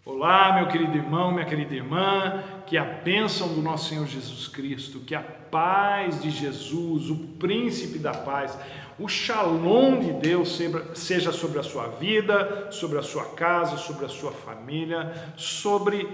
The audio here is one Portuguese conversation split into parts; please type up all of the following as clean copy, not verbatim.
Olá, meu querido irmão, minha querida irmã, que a bênção do nosso Senhor Jesus Cristo, que a paz de Jesus, o príncipe da paz, o shalom de Deus seja sobre a sua vida, sobre a sua casa, sobre a sua família, sobre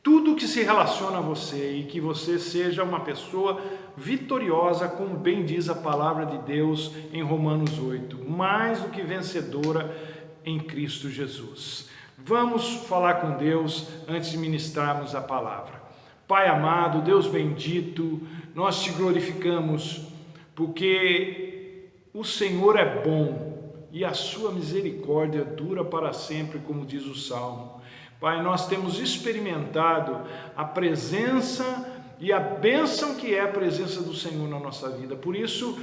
tudo que se relaciona a você e que você seja uma pessoa vitoriosa, como bem diz a palavra de Deus em Romanos 8, mais do que vencedora em Cristo Jesus. Vamos falar com Deus antes de ministrarmos a palavra. Pai amado, Deus bendito, nós te glorificamos porque o Senhor é bom e a sua misericórdia dura para sempre, como diz o Salmo. Pai, nós temos experimentado a presença e a bênção que é a presença do Senhor na nossa vida. Por isso,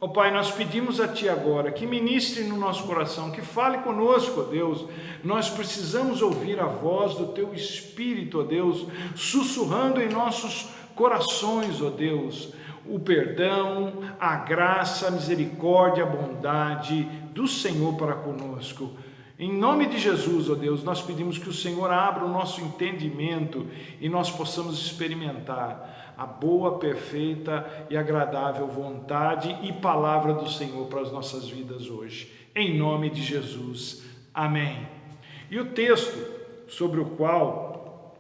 ó Pai, nós pedimos a Ti agora que ministre no nosso coração, que fale conosco, ó Deus. Nós precisamos ouvir a voz do Teu Espírito, ó Deus, sussurrando em nossos corações, ó Deus, o perdão, a graça, a misericórdia, a bondade do Senhor para conosco. Em nome de Jesus, ó Deus, nós pedimos que o Senhor abra o nosso entendimento e nós possamos experimentar a boa, perfeita e agradável vontade e palavra do Senhor para as nossas vidas hoje. Em nome de Jesus. Amém. E o texto sobre o qual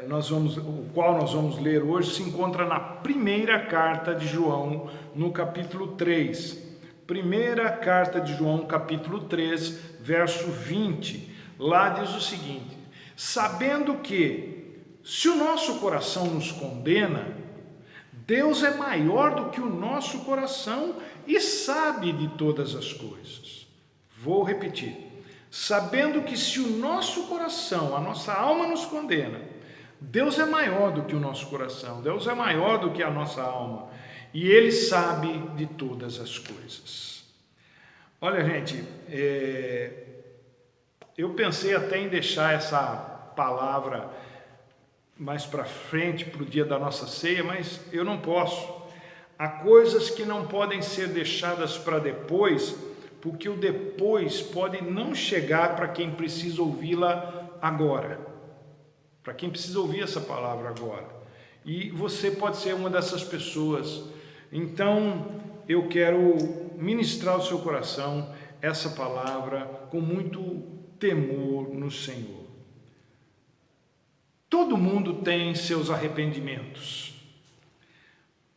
nós vamos ler hoje se encontra na primeira carta de João, no capítulo 3. Primeira carta de João, capítulo 3, verso 20. Lá diz o seguinte: sabendo que, se o nosso coração nos condena, Deus é maior do que o nosso coração e sabe de todas as coisas. Vou repetir. Sabendo que, se o nosso coração, a nossa alma nos condena, Deus é maior do que o nosso coração, Deus é maior do que a nossa alma. E Ele sabe de todas as coisas. Olha, gente, eu pensei até em deixar essa palavra mais para frente, para o dia da nossa ceia, mas eu não posso. Há coisas que não podem ser deixadas para depois, porque o depois pode não chegar para quem precisa ouvi-la agora. Para quem precisa ouvir essa palavra agora. E você pode ser uma dessas pessoas. Então, eu quero ministrar ao seu coração essa palavra com muito temor no Senhor. Todo mundo tem seus arrependimentos.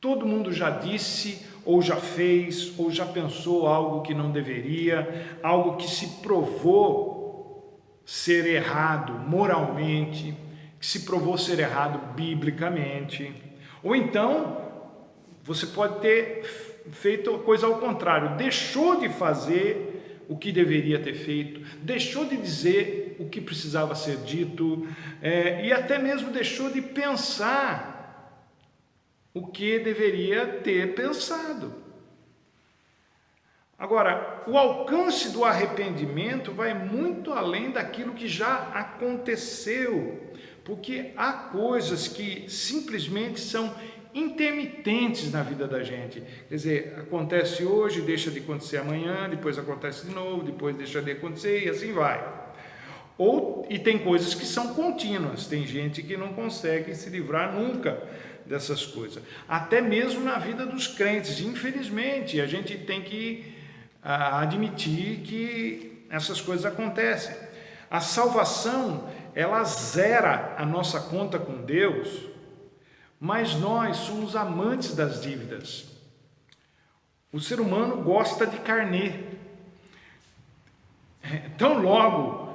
Todo mundo já disse, ou já fez, ou já pensou algo que não deveria, algo que se provou ser errado moralmente, que se provou ser errado biblicamente, ou então você pode ter feito a coisa ao contrário, deixou de fazer o que deveria ter feito, deixou de dizer o que precisava ser dito, e até mesmo deixou de pensar o que deveria ter pensado. Agora, o alcance do arrependimento vai muito além daquilo que já aconteceu, porque há coisas que simplesmente são intermitentes na vida da gente. Quer dizer, acontece hoje, deixa de acontecer amanhã, depois acontece de novo, depois deixa de acontecer e assim vai. E tem coisas que são contínuas, tem gente que não consegue se livrar nunca dessas coisas. Até mesmo na vida dos crentes, infelizmente, a gente tem que admitir que essas coisas acontecem. A salvação, ela zera a nossa conta com Deus, mas nós somos amantes das dívidas. O ser humano gosta de carnê. Tão logo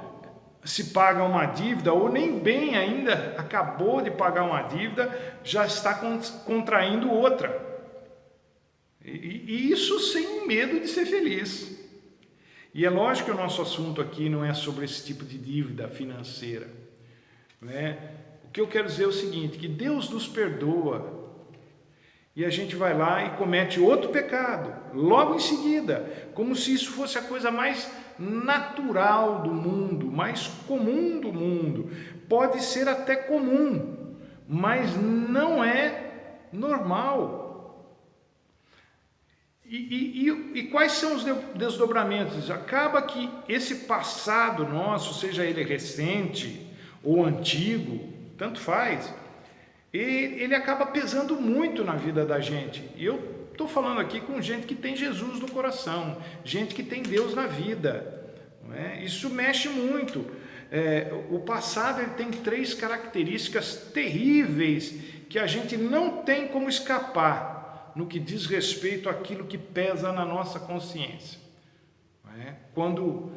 se paga uma dívida, ou nem bem ainda acabou de pagar uma dívida, já está contraindo outra. E isso sem medo de ser feliz. E é lógico que o nosso assunto aqui não é sobre esse tipo de dívida financeira, né? O que eu quero dizer é o seguinte, que Deus nos perdoa e a gente vai lá e comete outro pecado, logo em seguida, como se isso fosse a coisa mais natural do mundo, mais comum do mundo. Pode ser até comum, mas não é normal. E quais são os desdobramentos? Acaba que esse passado nosso, seja ele recente ou antigo, tanto faz, ele acaba pesando muito na vida da gente. E eu estou falando aqui com gente que tem Jesus no coração, gente que tem Deus na vida. Não é? Isso mexe muito. O passado ele tem 3 características terríveis que a gente não tem como escapar no que diz respeito àquilo que pesa na nossa consciência. Não é? Quando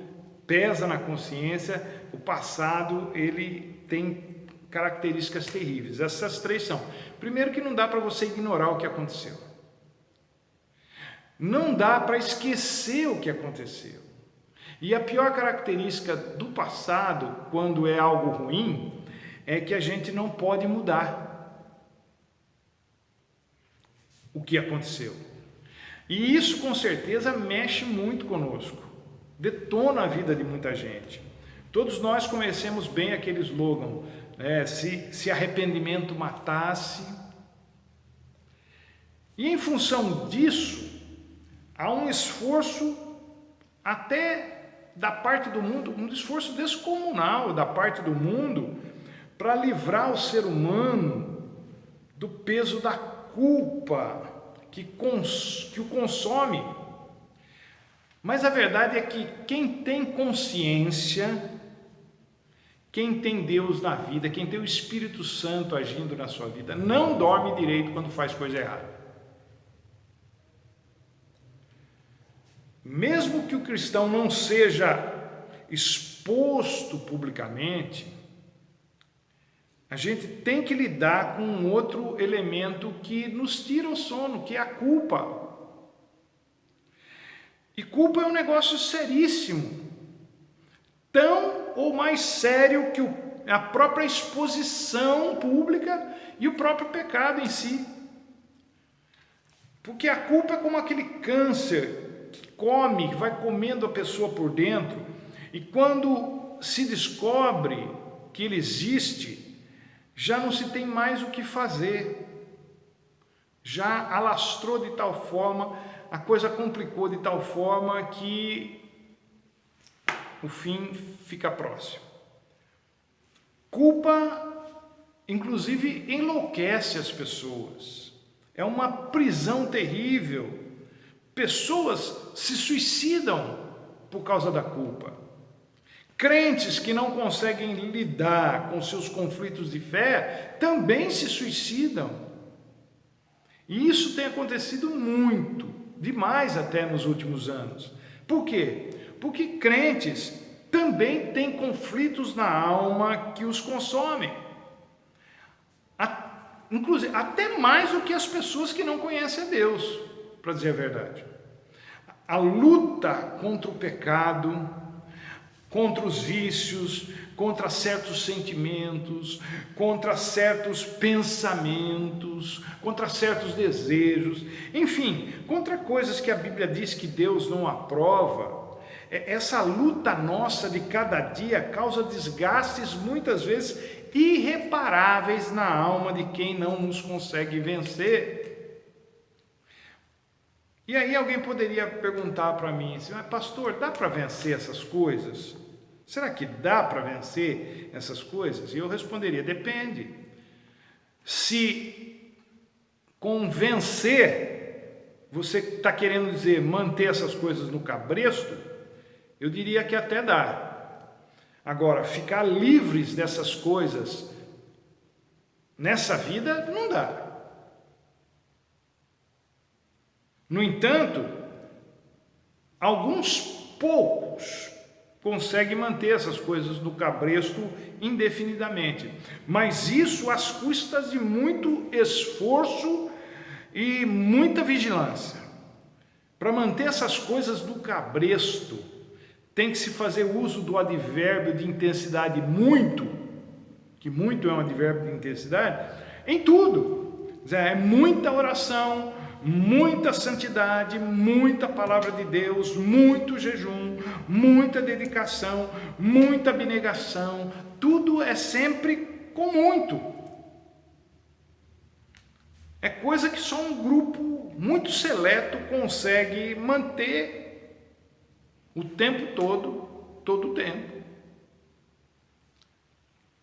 pesa na consciência, o passado ele tem características terríveis. Essas 3 são: primeiro, que não dá para você ignorar o que aconteceu. Não dá para esquecer o que aconteceu. E a pior característica do passado, quando é algo ruim, é que a gente não pode mudar o que aconteceu. E isso com certeza mexe muito conosco, detona a vida de muita gente. Todos nós conhecemos bem aquele slogan, né? Se arrependimento matasse. E em função disso, há um esforço até da parte do mundo, um esforço descomunal da parte do mundo para livrar o ser humano do peso da culpa que o consome. Mas a verdade é que quem tem consciência, quem tem Deus na vida, quem tem o Espírito Santo agindo na sua vida, não dorme direito quando faz coisa errada. Mesmo que o cristão não seja exposto publicamente, a gente tem que lidar com um outro elemento que nos tira o sono, que é a culpa. E culpa é um negócio seríssimo, tão ou mais sério que a própria exposição pública e o próprio pecado em si. Porque a culpa é como aquele câncer que vai comendo a pessoa por dentro, e quando se descobre que ele existe, já não se tem mais o que fazer, já alastrou de tal forma, a coisa complicou de tal forma que o fim fica próximo. Culpa, inclusive, enlouquece as pessoas, é uma prisão terrível. Pessoas se suicidam por causa da culpa. Crentes que não conseguem lidar com seus conflitos de fé também se suicidam. E isso tem acontecido muito, demais até nos últimos anos. Por quê? Porque crentes também têm conflitos na alma que os consomem. Inclusive, até mais do que as pessoas que não conhecem a Deus, para dizer a verdade. A luta contra o pecado, contra os vícios, contra certos sentimentos, contra certos pensamentos, contra certos desejos, enfim, contra coisas que a Bíblia diz que Deus não aprova. Essa luta nossa de cada dia causa desgastes muitas vezes irreparáveis na alma de quem não nos consegue vencer. E aí alguém poderia perguntar para mim assim: mas pastor, dá para vencer essas coisas? Será que dá para vencer essas coisas? E eu responderia: depende. Se com vencer você está querendo dizer manter essas coisas no cabresto, eu diria que até dá. Agora, ficar livres dessas coisas nessa vida não dá. No entanto, alguns poucos conseguem manter essas coisas no cabresto indefinidamente, mas isso às custas de muito esforço e muita vigilância. Para manter essas coisas no cabresto, tem que se fazer uso do advérbio de intensidade muito, que muito é um advérbio de intensidade, em tudo. É muita oração, muita santidade, muita palavra de Deus, muito jejum, muita dedicação, muita abnegação, tudo é sempre com muito. É coisa que só um grupo muito seleto consegue manter o tempo todo o tempo.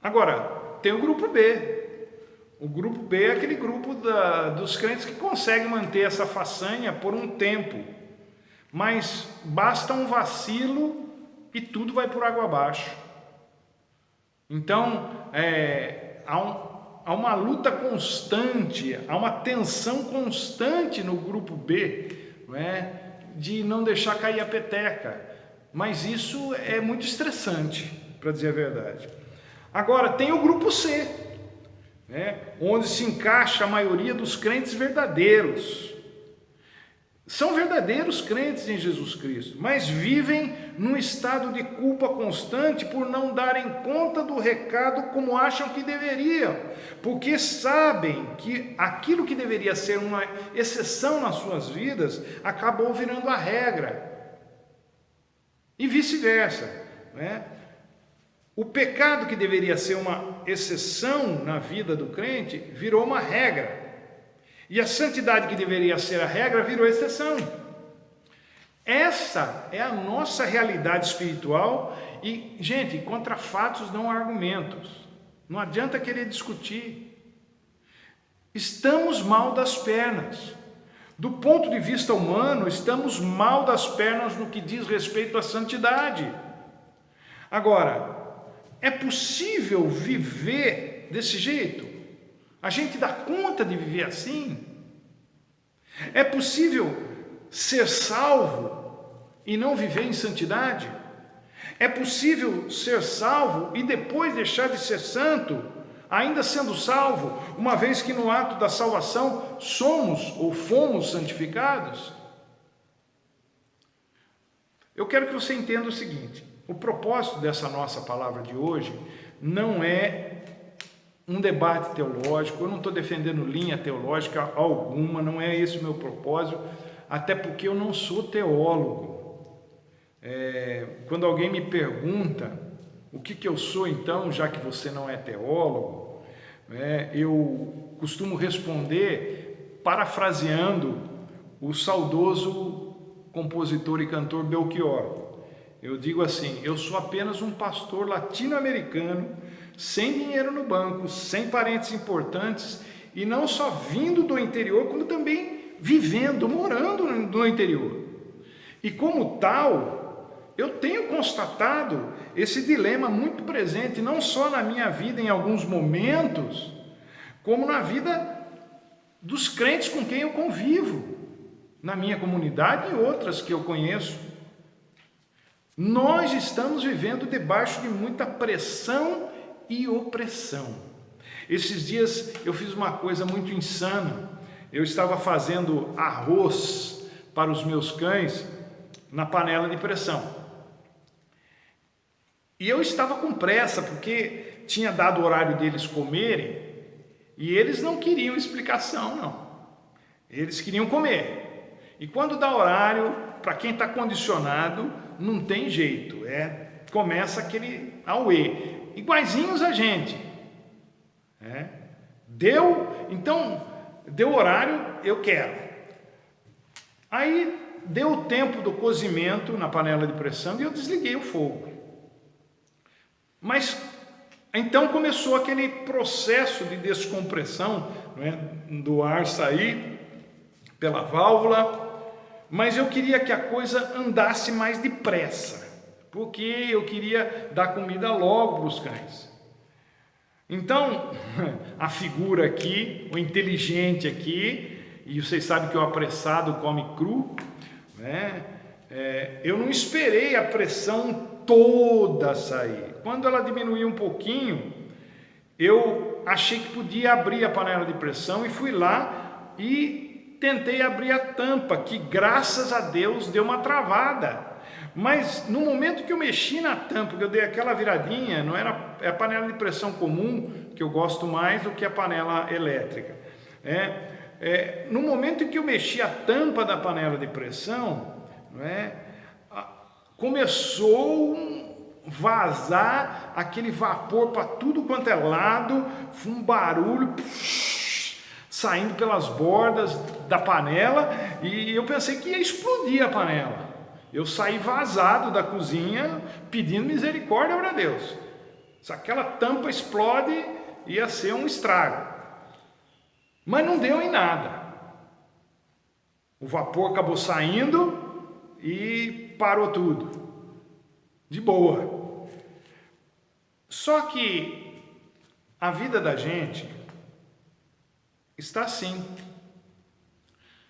Agora, tem o grupo B. O grupo B é aquele grupo dos crentes que consegue manter essa façanha por um tempo. Mas basta um vacilo e tudo vai por água abaixo. Então, há uma luta constante, há uma tensão constante no grupo B, não é? De não deixar cair a peteca. Mas isso é muito estressante, para dizer a verdade. Agora, tem o grupo C, né? Onde se encaixa a maioria dos crentes verdadeiros. São verdadeiros crentes em Jesus Cristo, mas vivem num estado de culpa constante por não darem conta do recado como acham que deveriam, porque sabem que aquilo que deveria ser uma exceção nas suas vidas acabou virando a regra, e vice-versa, né? O pecado que deveria ser uma exceção na vida do crente virou uma regra. E a santidade que deveria ser a regra virou exceção. Essa é a nossa realidade espiritual e, gente, contra fatos não há argumentos. Não adianta querer discutir. Estamos mal das pernas. Do ponto de vista humano, estamos mal das pernas no que diz respeito à santidade. Agora, é possível viver desse jeito? A gente dá conta de viver assim? É possível ser salvo e não viver em santidade? É possível ser salvo e depois deixar de ser santo, ainda sendo salvo, uma vez que no ato da salvação somos ou fomos santificados? Eu quero que você entenda o seguinte: o propósito dessa nossa palavra de hoje não é um debate teológico, eu não estou defendendo linha teológica alguma, não é esse o meu propósito, até porque eu não sou teólogo. Quando alguém me pergunta o que eu sou então, já que você não é teólogo, eu costumo responder parafraseando o saudoso compositor e cantor Belchior. Eu digo assim: eu sou apenas um pastor latino-americano, sem dinheiro no banco, sem parentes importantes, e não só vindo do interior, como também vivendo, morando no interior. E como tal, eu tenho constatado esse dilema muito presente, não só na minha vida em alguns momentos, como na vida dos crentes com quem eu convivo, na minha comunidade e outras que eu conheço. Nós estamos vivendo debaixo de muita pressão e opressão. Esses dias eu fiz uma coisa muito insana. Eu estava fazendo arroz para os meus cães na panela de pressão. E eu estava com pressa, porque tinha dado o horário deles comerem, e eles não queriam explicação, não. Eles queriam comer. E quando dá horário, para quem está condicionado, não tem jeito. Começa aquele auê. Iguaizinhos a gente. Então, deu horário, eu quero. Aí, deu o tempo do cozimento na panela de pressão e eu desliguei o fogo. Mas, então começou aquele processo de descompressão, do ar sair pela válvula, mas eu queria que a coisa andasse mais depressa, porque eu queria dar comida logo para os cães. Então, a figura aqui, o inteligente aqui, e vocês sabem que o apressado come cru, eu não esperei a pressão toda sair. Quando ela diminuiu um pouquinho, eu achei que podia abrir a panela de pressão e fui lá e tentei abrir a tampa, que graças a Deus deu uma travada. Mas no momento que eu mexi na tampa, que eu dei aquela viradinha, não era a panela de pressão comum, que eu gosto mais do que a panela elétrica. No momento em que eu mexi a tampa da panela de pressão, começou a vazar aquele vapor para tudo quanto é lado, um barulho, saindo pelas bordas da panela e eu pensei que ia explodir a panela. Eu saí vazado da cozinha pedindo misericórdia para Deus. Se aquela tampa explode, ia ser um estrago. Mas não deu em nada. O vapor acabou saindo e parou tudo. De boa. Só que a vida da gente está assim.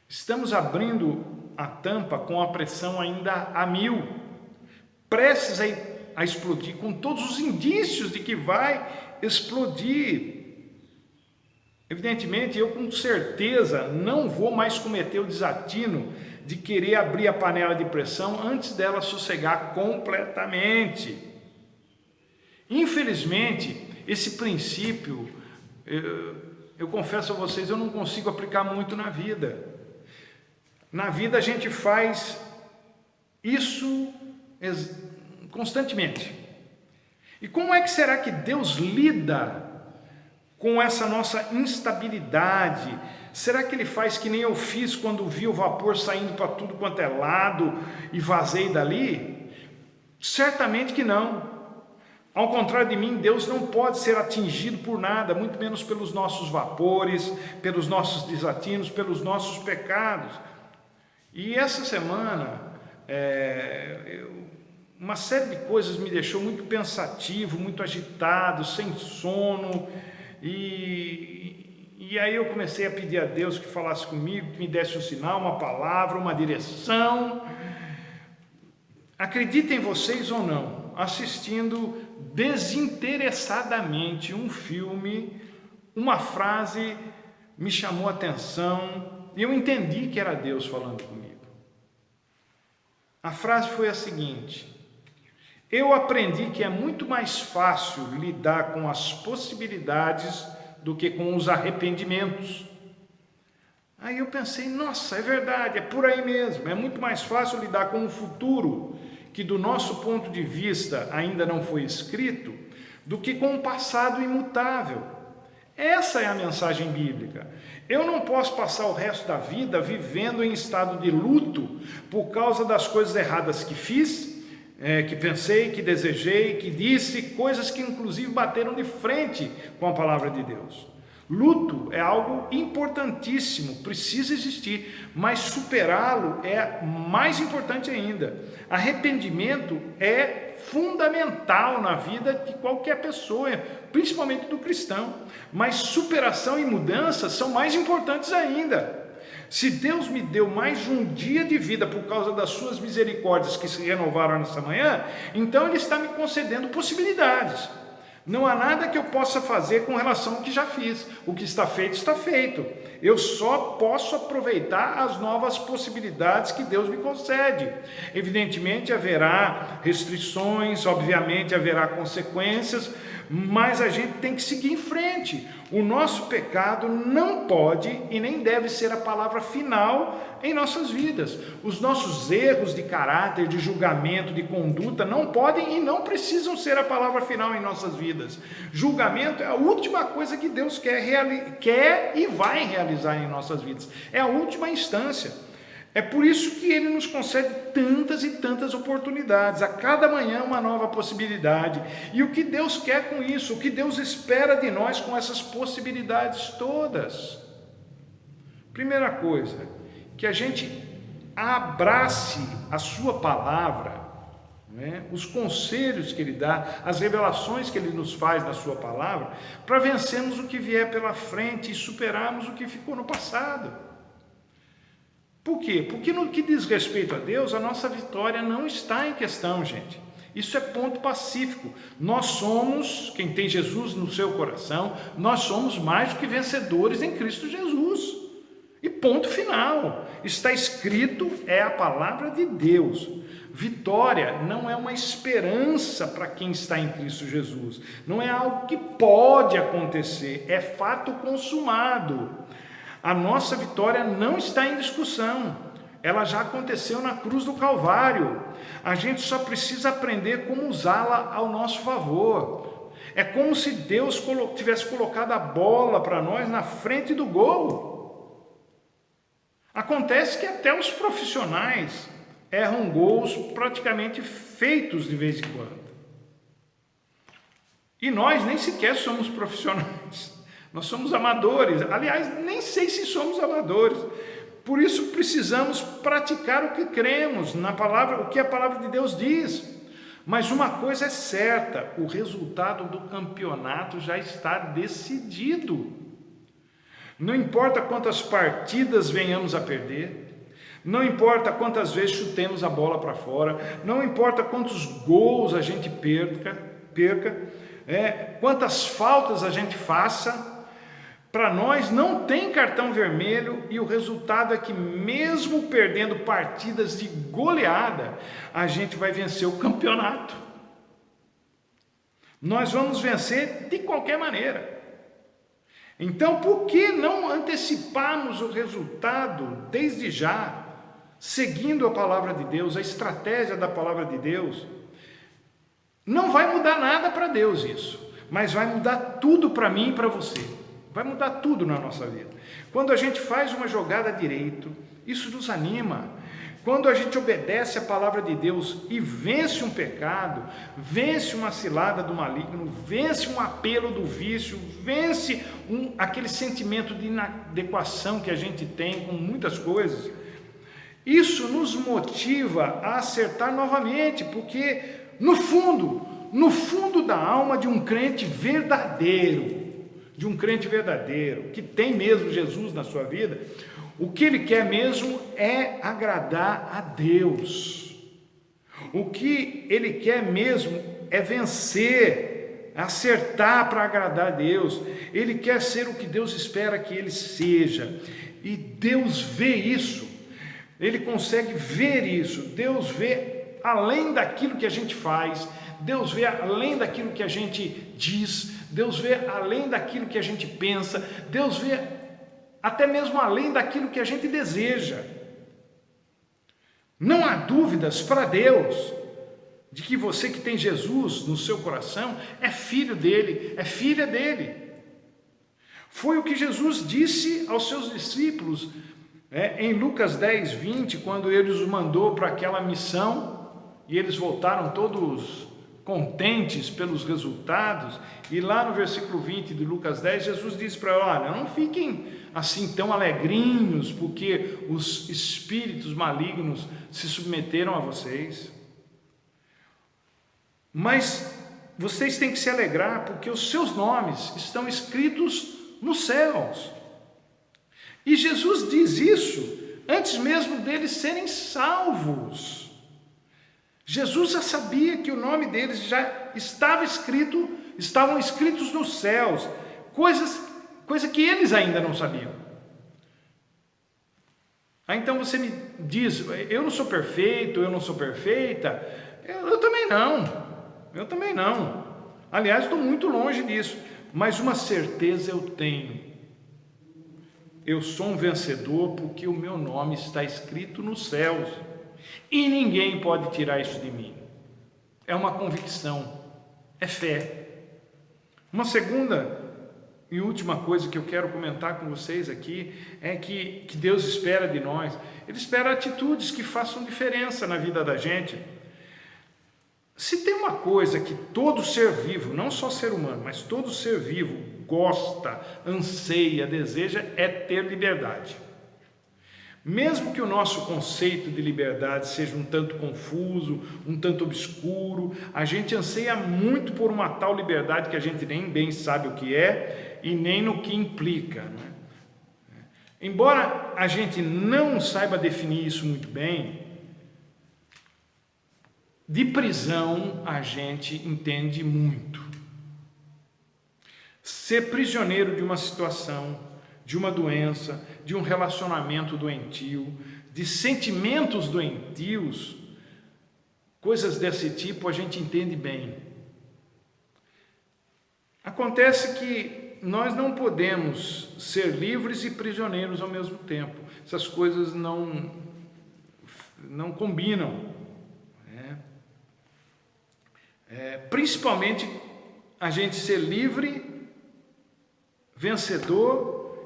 Estamos abrindo a tampa com a pressão ainda a 1000, prestes a explodir, com todos os indícios de que vai explodir. Evidentemente, eu com certeza não vou mais cometer o desatino de querer abrir a panela de pressão antes dela sossegar completamente. Infelizmente, esse princípio, eu confesso a vocês, eu não consigo aplicar muito na vida. Na vida a gente faz isso constantemente. E como é que será que Deus lida com essa nossa instabilidade? Será que Ele faz que nem eu fiz quando vi o vapor saindo para tudo quanto é lado e vazei dali? Certamente que não. Ao contrário de mim, Deus não pode ser atingido por nada, muito menos pelos nossos vapores, pelos nossos desatinos, pelos nossos pecados. E essa semana, uma série de coisas me deixou muito pensativo, muito agitado, sem sono, e aí eu comecei a pedir a Deus que falasse comigo, que me desse um sinal, uma palavra, uma direção. Acreditem vocês ou não, assistindo desinteressadamente um filme, uma frase me chamou a atenção e eu entendi que era Deus falando comigo. A frase foi a seguinte: eu aprendi que é muito mais fácil lidar com as possibilidades do que com os arrependimentos. Aí eu pensei, nossa, é verdade, é por aí mesmo. É muito mais fácil lidar com o futuro, que do nosso ponto de vista ainda não foi escrito, do que com o passado imutável. Essa é a mensagem bíblica. Eu não posso passar o resto da vida vivendo em estado de luto por causa das coisas erradas que fiz, que pensei, que desejei, que disse, coisas que inclusive bateram de frente com a palavra de Deus. Luto é algo importantíssimo, precisa existir, mas superá-lo é mais importante ainda. Arrependimento é fundamental na vida de qualquer pessoa, principalmente do cristão, mas superação e mudança são mais importantes ainda. Se Deus me deu mais um dia de vida por causa das suas misericórdias que se renovaram nessa manhã, então Ele está me concedendo possibilidades. Não há nada que eu possa fazer com relação ao que já fiz. O que está feito, está feito. Eu só posso aproveitar as novas possibilidades que Deus me concede. Evidentemente haverá restrições, obviamente haverá consequências, mas a gente tem que seguir em frente. O nosso pecado não pode e nem deve ser a palavra final em nossas vidas. Os nossos erros de caráter, de julgamento, de conduta não podem e não precisam ser a palavra final em nossas vidas. Julgamento é a última coisa que Deus quer e vai realizar em nossas vidas. É a última instância. É por isso que Ele nos concede tantas e tantas oportunidades, a cada manhã uma nova possibilidade. E o que Deus quer com isso? O que Deus espera de nós com essas possibilidades todas? Primeira coisa, que a gente abrace a sua palavra, né? Os conselhos que Ele dá, as revelações que Ele nos faz na sua palavra, para vencermos o que vier pela frente e superarmos o que ficou no passado. Por quê? Porque no que diz respeito a Deus, a nossa vitória não está em questão, gente. Isso é ponto pacífico. Nós somos, quem tem Jesus no seu coração, nós somos mais do que vencedores em Cristo Jesus. E ponto final. Está escrito, é a palavra de Deus. Vitória não é uma esperança para quem está em Cristo Jesus. Não é algo que pode acontecer, é fato consumado. A nossa vitória não está em discussão, ela já aconteceu na cruz do Calvário. A gente só precisa aprender como usá-la ao nosso favor. É como se Deus tivesse colocado a bola para nós na frente do gol. Acontece que até os profissionais erram gols praticamente feitos de vez em quando. E nós nem sequer somos profissionais. Nós somos amadores. Aliás, nem sei se somos amadores. Por isso precisamos praticar o que cremos na palavra, o que a palavra de Deus diz. Mas uma coisa é certa, o resultado do campeonato já está decidido. Não importa quantas partidas venhamos a perder, não importa quantas vezes chutemos a bola para fora, não importa quantos gols a gente perca, quantas faltas a gente faça, para nós não tem cartão vermelho, e o resultado é que mesmo perdendo partidas de goleada, a gente vai vencer o campeonato. Nós vamos vencer de qualquer maneira. Então, por que não anteciparmos o resultado desde já, seguindo a palavra de Deus, a estratégia da palavra de Deus? Não vai mudar nada para Deus isso, mas vai mudar tudo para mim e para você. Vai mudar tudo na nossa vida. Quando a gente faz uma jogada direito, isso nos anima. Quando a gente obedece a palavra de Deus e vence um pecado, vence uma cilada do maligno, vence um apelo do vício, vence aquele sentimento de inadequação que a gente tem com muitas coisas, isso nos motiva a acertar novamente, porque no fundo da alma de um crente verdadeiro, que tem mesmo Jesus na sua vida, o que ele quer mesmo é agradar a Deus. O que ele quer mesmo é vencer, acertar para agradar a Deus. Ele quer ser o que Deus espera que ele seja. E Deus vê isso. Ele consegue ver isso. Deus vê além daquilo que a gente faz. Deus vê além daquilo que a gente diz. Deus vê além daquilo que a gente pensa. Deus vê até mesmo além daquilo que a gente deseja. Não há dúvidas para Deus de que você que tem Jesus no seu coração é filho dele, é filha dele. Foi o que Jesus disse aos seus discípulos em Lucas 10, 20, quando ele os mandou para aquela missão e eles voltaram todos contentes pelos resultados. E lá no versículo 20 de Lucas 10, Jesus disse para eles: olha, não fiquem assim tão alegrinhos porque os espíritos malignos se submeteram a vocês, mas vocês têm que se alegrar porque os seus nomes estão escritos nos céus. E Jesus diz isso antes mesmo deles serem salvos. Jesus já sabia que o nome deles já estavam escritos nos céus, coisa que eles ainda não sabiam. Então você me diz: eu não sou perfeito, eu não sou perfeita. Eu também não. Aliás, estou muito longe disso. Mas uma certeza eu tenho: eu sou um vencedor porque o meu nome está escrito nos céus. E ninguém pode tirar isso de mim. É uma convicção, é fé. Uma segunda e última coisa que eu quero comentar com vocês aqui é que Deus espera de nós. Ele espera atitudes que façam diferença na vida da gente. Se tem uma coisa que todo ser vivo, não só ser humano, mas todo ser vivo gosta, anseia, deseja, é ter liberdade. Mesmo que o nosso conceito de liberdade seja um tanto confuso, um tanto obscuro, a gente anseia muito por uma tal liberdade que a gente nem bem sabe o que é e nem no que implica, né? Embora a gente não saiba definir isso muito bem, de prisão a gente entende muito. Ser prisioneiro de uma situação, de uma doença, de um relacionamento doentio, de sentimentos doentios, coisas desse tipo a gente entende bem. Acontece que nós não podemos ser livres e prisioneiros ao mesmo tempo. Essas coisas não combinam. Principalmente a gente ser livre, vencedor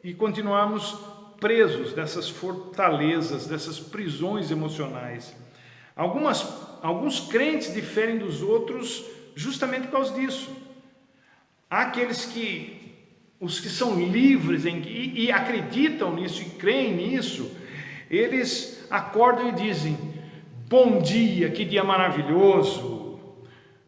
e continuarmos presos dessas fortalezas, dessas prisões emocionais. Alguns crentes diferem dos outros justamente por causa disso. Há os que são livres e acreditam nisso e creem nisso, eles acordam e dizem: bom dia, que dia maravilhoso,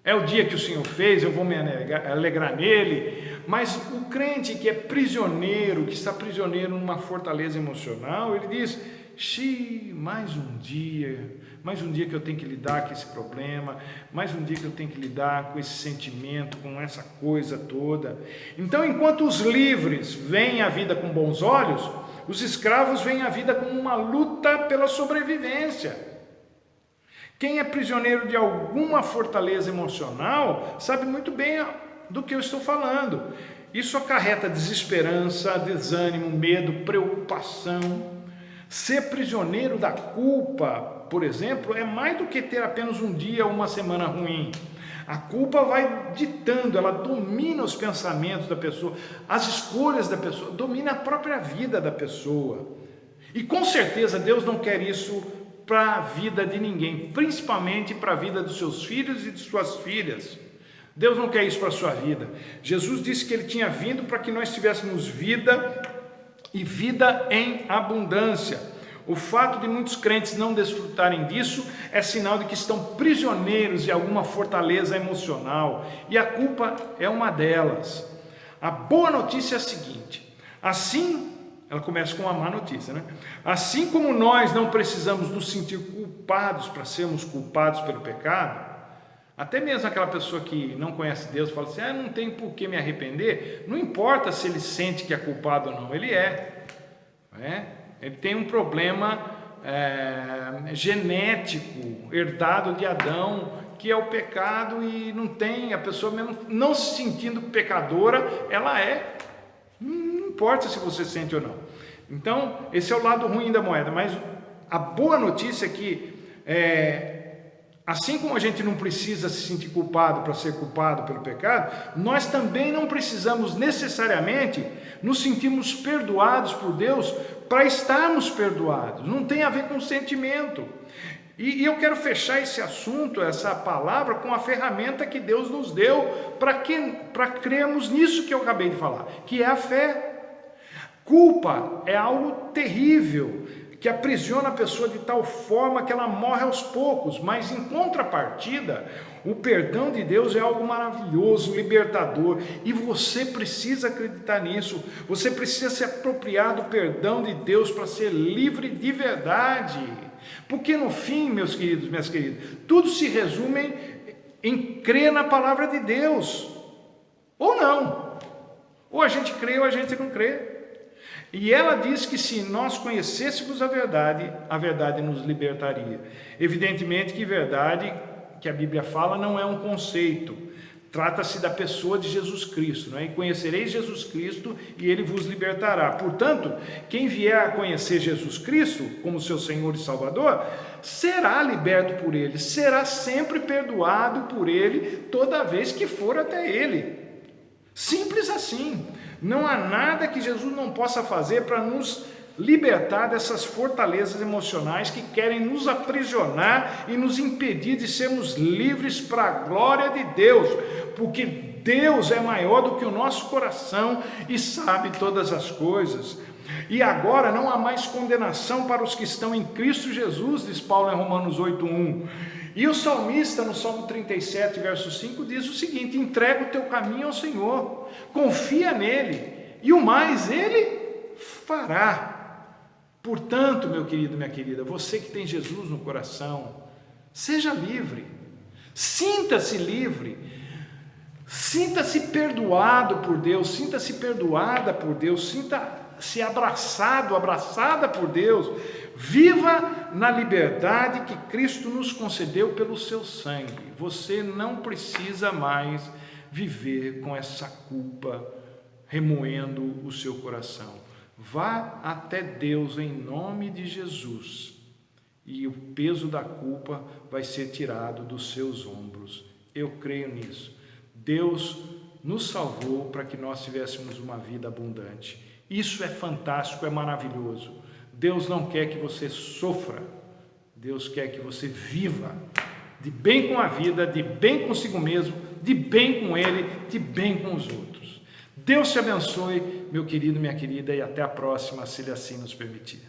é o dia que o Senhor fez, eu vou me alegrar nele. Mas o crente que é prisioneiro, que está prisioneiro numa fortaleza emocional, ele diz: mais um dia que eu tenho que lidar com esse problema, mais um dia que eu tenho que lidar com esse sentimento, com essa coisa toda. Então, enquanto os livres veem a vida com bons olhos, os escravos veem a vida como uma luta pela sobrevivência. Quem é prisioneiro de alguma fortaleza emocional sabe muito bem do que eu estou falando. Isso acarreta desesperança, desânimo, medo, preocupação. Ser prisioneiro da culpa, por exemplo, é mais do que ter apenas um dia ou uma semana ruim. A culpa vai ditando, ela domina os pensamentos da pessoa, as escolhas da pessoa, domina a própria vida da pessoa. E com certeza Deus não quer isso para a vida de ninguém, principalmente para a vida dos seus filhos e de suas filhas. Deus não quer isso para a sua vida. Jesus disse que Ele tinha vindo para que nós tivéssemos vida e vida em abundância. O fato de muitos crentes não desfrutarem disso é sinal de que estão prisioneiros de alguma fortaleza emocional, e a culpa é uma delas. A boa notícia é a seguinte: ela começa com uma má notícia, né? Assim como nós não precisamos nos sentir culpados para sermos culpados pelo pecado, até mesmo aquela pessoa que não conhece Deus fala assim: não tem por que me arrepender. Não importa se ele sente que é culpado ou não, ele é. Ele tem um problema genético, herdado de Adão, que é o pecado, e não tem, a pessoa mesmo não se sentindo pecadora, ela é. Não importa se você sente ou não. Então, esse é o lado ruim da moeda. Mas a boa notícia é que assim como a gente não precisa se sentir culpado para ser culpado pelo pecado, nós também não precisamos necessariamente nos sentirmos perdoados por Deus para estarmos perdoados. Não tem a ver com sentimento. E eu quero fechar esse assunto, essa palavra, com a ferramenta que Deus nos deu para crermos nisso que eu acabei de falar, que é a fé. Culpa é algo terrível, que aprisiona a pessoa de tal forma que ela morre aos poucos, mas em contrapartida, o perdão de Deus é algo maravilhoso, libertador, e você precisa acreditar nisso. Você precisa se apropriar do perdão de Deus para ser livre de verdade, porque no fim, meus queridos, minhas queridas, tudo se resume em crer na palavra de Deus, ou não, ou a gente crê ou a gente não crê. E ela diz que se nós conhecêssemos a verdade nos libertaria. Evidentemente que verdade que a Bíblia fala não é um conceito, trata-se da pessoa de Jesus Cristo, não é? E conhecereis Jesus Cristo e Ele vos libertará. Portanto, quem vier a conhecer Jesus Cristo como seu Senhor e Salvador, será liberto por Ele, será sempre perdoado por Ele toda vez que for até Ele. Simples assim. Não há nada que Jesus não possa fazer para nos libertar dessas fortalezas emocionais que querem nos aprisionar e nos impedir de sermos livres para a glória de Deus, porque Deus é maior do que o nosso coração e sabe todas as coisas. E agora não há mais condenação para os que estão em Cristo Jesus, diz Paulo em Romanos 8:1. E o salmista, no Salmo 37, verso 5, diz o seguinte: entrega o teu caminho ao Senhor, confia nele, e o mais ele fará. Portanto, meu querido, minha querida, você que tem Jesus no coração, seja livre, sinta-se livre, sinta-se perdoado por Deus, sinta-se perdoada por Deus, sinta-se abraçado, abraçada por Deus. Viva na liberdade que Cristo nos concedeu pelo seu sangue. Você não precisa mais viver com essa culpa remoendo o seu coração. Vá até Deus em nome de Jesus e o peso da culpa vai ser tirado dos seus ombros. Eu creio nisso. Deus nos salvou para que nós tivéssemos uma vida abundante. Isso é fantástico, é maravilhoso. Deus não quer que você sofra, Deus quer que você viva de bem com a vida, de bem consigo mesmo, de bem com Ele, de bem com os outros. Deus te abençoe, meu querido, minha querida, e até a próxima, se Ele assim nos permitir.